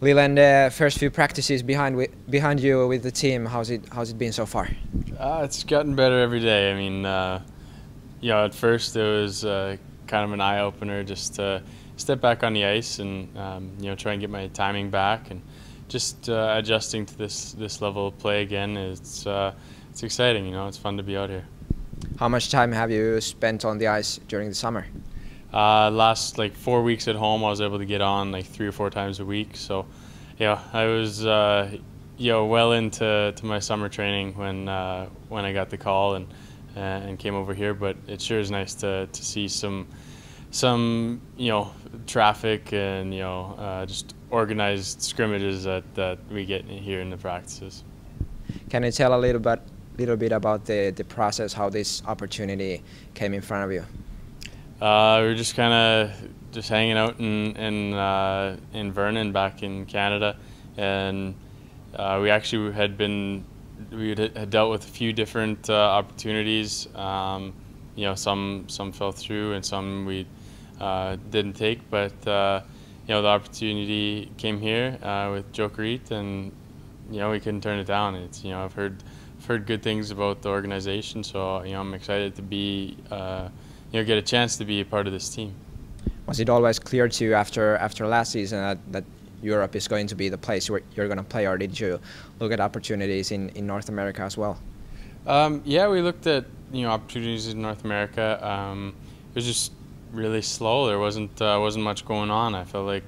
Leland, first few practices behind you with the team. How's it been so far? It's gotten better every day. I mean, at first it was kind of an eye opener just to step back on the ice and try and get my timing back and just adjusting to this level of play again. It's exciting. It's fun to be out here. How much time have you spent on the ice during the summer? Last 4 weeks at home, I was able to get on 3 or 4 times a week. So, I was well into my summer training when I got the call and came over here. But it sure is nice to see some traffic and just organized scrimmages that we get here in the practices. Can you tell a little bit about the process, how this opportunity came in front of you? We were just kind of hanging out in Vernon back in Canada, and we actually had dealt with a few different opportunities. Some fell through and some we didn't take, but the opportunity came here with Jokerit, and we couldn't turn it down. It's I've heard good things about the organization, so I'm excited to be get a chance to be a part of this team. Was it always clear to you after last season that Europe is going to be the place where you're going to play, or did you look at opportunities in North America as well? Yeah, we looked at opportunities in North America. It was just really slow. There wasn't much going on. I felt like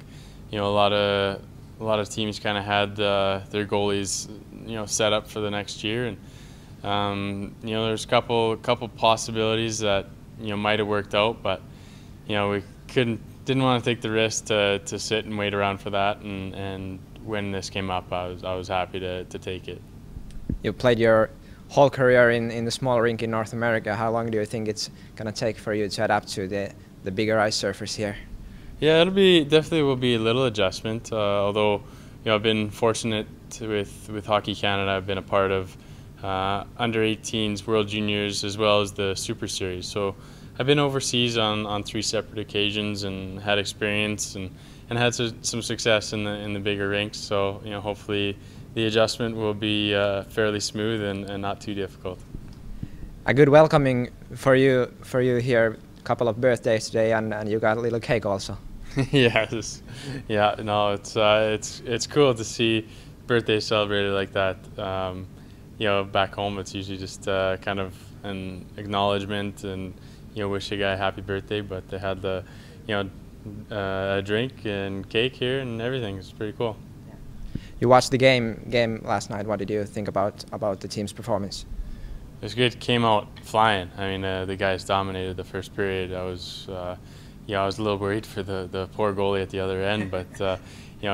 a lot of teams kind of had their goalies set up for the next year, and there's a couple possibilities that might have worked out, but we didn't want to take the risk to sit and wait around for that, and when this came up, I was happy to take it. You played your whole career in the small rink in North America. How long do you think it's gonna take for you to adapt to the bigger ice surface here? Yeah, definitely will be a little adjustment. Although I've been fortunate with Hockey Canada. I've been a part of under 18s, World Juniors, as well as the Super Series. So I've been overseas on 3 separate occasions and had experience and had some success in the bigger rinks. So hopefully the adjustment will be fairly smooth and not too difficult. A good welcoming for you here. A couple of birthdays today, and you got a little cake also. Yes, yeah. No, it's cool to see birthdays celebrated like that. Back home it's usually just kind of an acknowledgement and wish a guy a happy birthday, but they had the a drink and cake here and everything. It's pretty cool. You watched the game last night. What did you think about the team's performance? It was good. Came out flying. I mean, the guys dominated the first period. I was a little worried for the poor goalie at the other end, but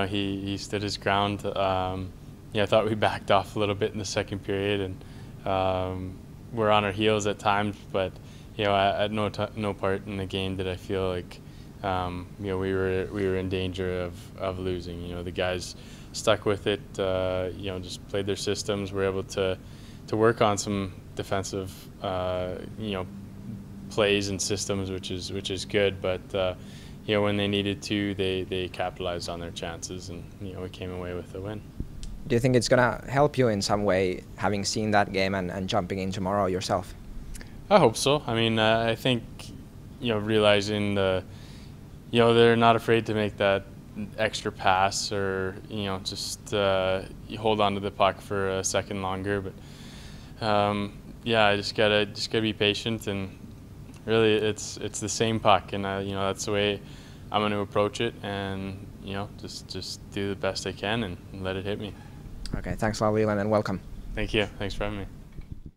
he stood his ground. I thought we backed off a little bit in the second period, and we're on our heels at times. But at no part in the game did I feel like we were in danger of losing. The guys stuck with it. Just played their systems. Were able to work on some defensive plays and systems, which is good. But when they needed to, they capitalized on their chances, and we came away with a win. Do you think it's gonna help you in some way, having seen that game and jumping in tomorrow yourself? I hope so. I mean, I think realizing they're not afraid to make that extra pass or just hold on to the puck for a second longer. But I just gotta be patient, and really it's the same puck, and that's the way I'm going to approach it, and just do the best I can and let it hit me. Okay, thanks a lot, Leland, and welcome. Thank you. Thanks for having me.